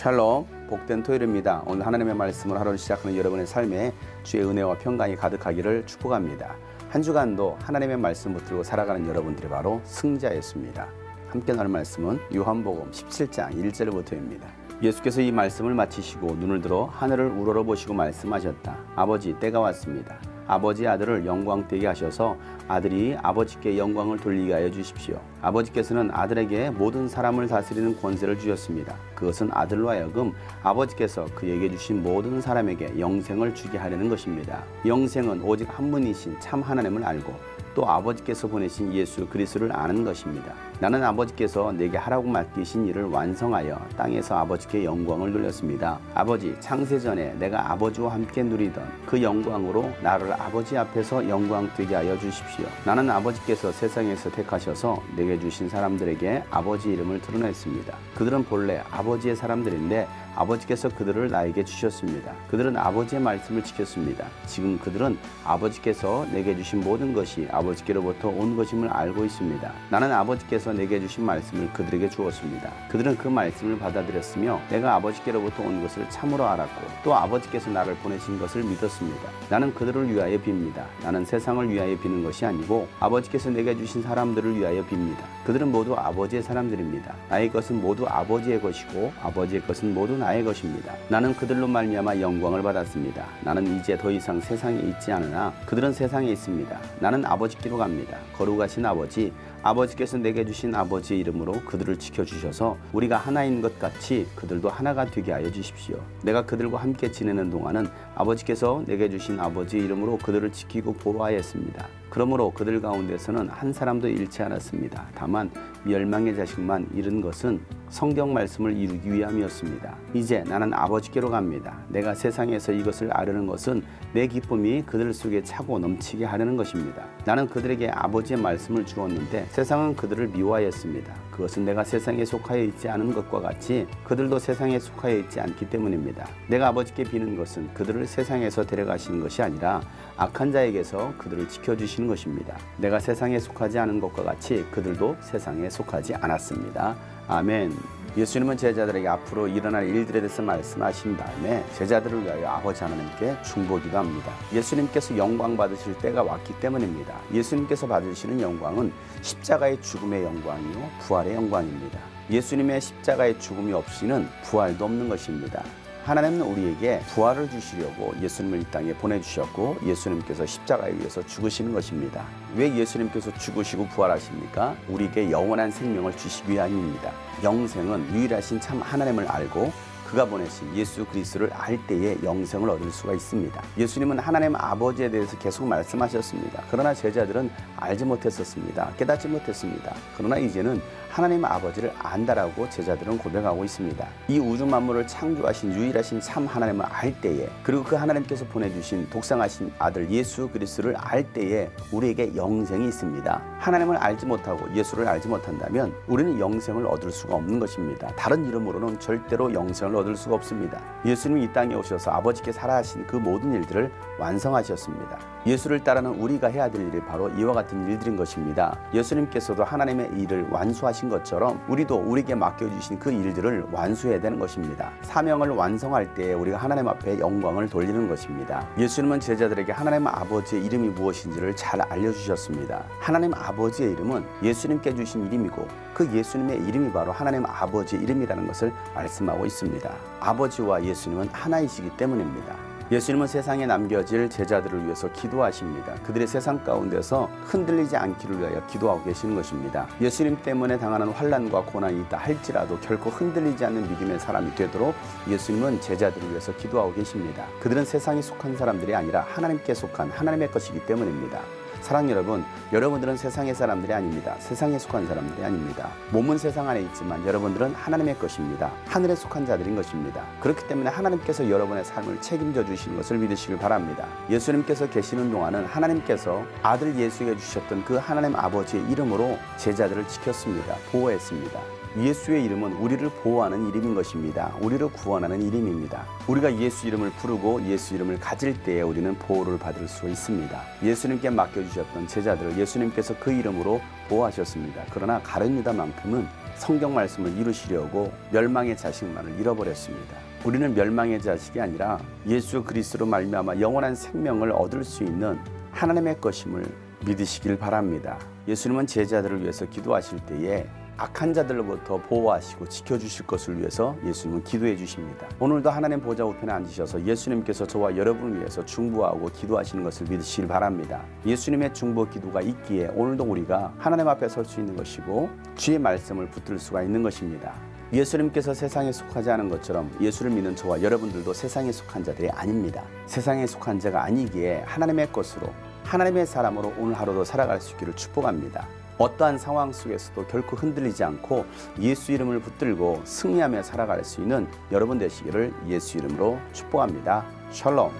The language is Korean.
샬롬, 복된 토요일입니다. 오늘 하나님의 말씀을 하루를 시작하는 여러분의 삶에 주의 은혜와 평강이 가득하기를 축복합니다. 한 주간도 하나님의 말씀 붙들고 살아가는 여러분들이 바로 승자였습니다. 함께 나눌 말씀은 요한복음 17장 1절부터입니다. 예수께서 이 말씀을 마치시고 눈을 들어 하늘을 우러러보시고 말씀하셨다. 아버지, 때가 왔습니다. 아버지 아들을 영광되게 하셔서 아들이 아버지께 영광을 돌리게 하여 주십시오. 아버지께서는 아들에게 모든 사람을 다스리는 권세를 주셨습니다. 그것은 아들로 하여금 아버지께서 그에게 주신 모든 사람에게 영생을 주게 하려는 것입니다. 영생은 오직 한 분이신 참 하나님을 알고 또 아버지께서 보내신 예수 그리스도를 아는 것입니다. 나는 아버지께서 내게 하라고 맡기신 일을 완성하여 땅에서 아버지께 영광을 돌렸습니다. 아버지, 창세전에 내가 아버지와 함께 누리던 그 영광으로 나를 아버지 앞에서 영광 되게 하여 주십시오. 나는 아버지께서 세상에서 택하셔서 내게 주신 사람들에게 아버지 이름을 드러냈습니다. 그들은 본래 아버지의 사람들인데 아버지께서 그들을 나에게 주셨습니다. 그들은 아버지의 말씀을 지켰습니다. 지금 그들은 아버지께서 내게 주신 모든 것이 아버지께로부터 온 것임을 알고 있습니다. 나는 아버지께서 내게 주신 말씀을 그들에게 주었습니다. 그들은 그 말씀을 받아들였으며 내가 아버지께로부터 온 것을 참으로 알았고 또 아버지께서 나를 보내신 것을 믿었습니다. 나는 그들을 위하여 빕니다. 나는 세상을 위하여 비는 것이 아니고 아버지께서 내게 주신 사람들을 위하여 빕니다. 그들은 모두 아버지의 사람들입니다. 나의 것은 모두 아버지의 것이고 아버지의 것은 모두 나의 것입니다. 나는 그들로 말미암아 영광을 받았습니다. 나는 이제 더 이상 세상에 있지 않으나 그들은 세상에 있습니다. 나는 아버지께로 갑니다. 거룩하신 아버지, 아버지께서 내게 주신 아버지의 이름으로 그들을 지켜주셔서 우리가 하나인 것 같이 그들도 하나가 되게 하여 주십시오. 내가 그들과 함께 지내는 동안은 아버지께서 내게 주신 아버지의 이름으로 그들을 지키고 보호하였습니다. 그러므로 그들 가운데서는 한 사람도 잃지 않았습니다. 다만 멸망의 자식만 잃은 것은 성경 말씀을 이루기 위함이었습니다. 이제 나는 아버지께로 갑니다. 내가 세상에서 이것을 아려는 것은 내 기쁨이 그들 속에 차고 넘치게 하려는 것입니다. 나는 그들에게 아버지의 말씀을 주었는데 세상은 그들을 미워하였습니다. 그것은 내가 세상에 속하여 있지 않은 것과 같이 그들도 세상에 속하여 있지 않기 때문입니다. 내가 아버지께 비는 것은 그들을 세상에서 데려가시는 것이 아니라 악한 자에게서 그들을 지켜주시는 것입니다. 내가 세상에 속하지 않은 것과 같이 그들도 세상에 속하지 않았습니다. 아멘. 예수님은 제자들에게 앞으로 일어날 일들에 대해서 말씀하신 다음에 제자들을 위하여 아버지 하나님께 중보기도합니다. 예수님께서 영광 받으실 때가 왔기 때문입니다. 예수님께서 받으시는 영광은 십자가의 죽음의 영광이요 부활의 영광입니다. 예수님의 십자가의 죽음이 없이는 부활도 없는 것입니다. 하나님은 우리에게 부활을 주시려고 예수님을 이 땅에 보내주셨고 예수님께서 십자가에 의해서 죽으시는 것입니다. 왜 예수님께서 죽으시고 부활하십니까? 우리에게 영원한 생명을 주시기 위함입니다. 영생은 유일하신 참 하나님을 알고 그가 보내신 예수 그리스도를 알 때에 영생을 얻을 수가 있습니다. 예수님은 하나님 아버지에 대해서 계속 말씀하셨습니다. 그러나 제자들은 알지 못했었습니다. 깨닫지 못했습니다. 그러나 이제는 하나님 아버지를 안다라고 제자들은 고백하고 있습니다. 이 우주 만물을 창조하신 유일하신 참 하나님을 알 때에 그리고 그 하나님께서 보내주신 독생하신 아들 예수 그리스도를 알 때에 우리에게 영생이 있습니다. 하나님을 알지 못하고 예수를 알지 못한다면 우리는 영생을 얻을 수가 없는 것입니다. 다른 이름으로는 절대로 영생을 얻을 수가 없습니다. 예수님이 이 땅에 오셔서 아버지께 살아하신 그 모든 일들을 완성하셨습니다. 예수를 따르는 우리가 해야 될 일이 바로 이와 같은 일들인 것입니다. 예수님께서도 하나님의 일을 완수하신 것처럼 우리도 우리에게 맡겨주신 그 일들을 완수해야 되는 것입니다. 사명을 완성할 때 우리가 하나님 앞에 영광을 돌리는 것입니다. 예수님은 제자들에게 하나님 아버지의 이름이 무엇인지를 잘 알려주셨습니다. 하나님 아버지의 이름은 예수님께 주신 이름이고 그 예수님의 이름이 바로 하나님 아버지의 이름이라는 것을 말씀하고 있습니다. 아버지와 예수님은 하나이시기 때문입니다. 예수님은 세상에 남겨질 제자들을 위해서 기도하십니다. 그들의 세상 가운데서 흔들리지 않기를 위하여 기도하고 계시는 것입니다. 예수님 때문에 당하는 환난과 고난이 있다 할지라도 결코 흔들리지 않는 믿음의 사람이 되도록 예수님은 제자들을 위해서 기도하고 계십니다. 그들은 세상에 속한 사람들이 아니라 하나님께 속한 하나님의 것이기 때문입니다. 사랑 여러분, 여러분들은 세상의 사람들이 아닙니다. 세상에 속한 사람들이 아닙니다. 몸은 세상 안에 있지만 여러분들은 하나님의 것입니다. 하늘에 속한 자들인 것입니다. 그렇기 때문에 하나님께서 여러분의 삶을 책임져 주시는 것을 믿으시길 바랍니다. 예수님께서 계시는 동안은 하나님께서 아들 예수에게 주셨던 그 하나님 아버지의 이름으로 제자들을 지켰습니다. 보호했습니다. 예수의 이름은 우리를 보호하는 이름인 것입니다. 우리를 구원하는 이름입니다. 우리가 예수 이름을 부르고 예수 이름을 가질 때에 우리는 보호를 받을 수 있습니다. 예수님께 맡겨주셨던 제자들을 예수님께서 그 이름으로 보호하셨습니다. 그러나 가룟유다만큼은 성경 말씀을 이루시려고 멸망의 자식만을 잃어버렸습니다. 우리는 멸망의 자식이 아니라 예수 그리스도로 말미암아 영원한 생명을 얻을 수 있는 하나님의 것임을 믿으시길 바랍니다. 예수님은 제자들을 위해서 기도하실 때에 악한 자들로부터 보호하시고 지켜주실 것을 위해서 예수님은 기도해 주십니다. 오늘도 하나님 보좌 우편에 앉으셔서 예수님께서 저와 여러분을 위해서 중보하고 기도하시는 것을 믿으시길 바랍니다. 예수님의 중보 기도가 있기에 오늘도 우리가 하나님 앞에 설 수 있는 것이고 주의 말씀을 붙들 수가 있는 것입니다. 예수님께서 세상에 속하지 않은 것처럼 예수를 믿는 저와 여러분들도 세상에 속한 자들이 아닙니다. 세상에 속한 자가 아니기에 하나님의 것으로 하나님의 사람으로 오늘 하루도 살아갈 수 있기를 축복합니다. 어떠한 상황 속에서도 결코 흔들리지 않고 예수 이름을 붙들고 승리하며 살아갈 수 있는 여러분 되시기를 예수 이름으로 축복합니다. 샬롬.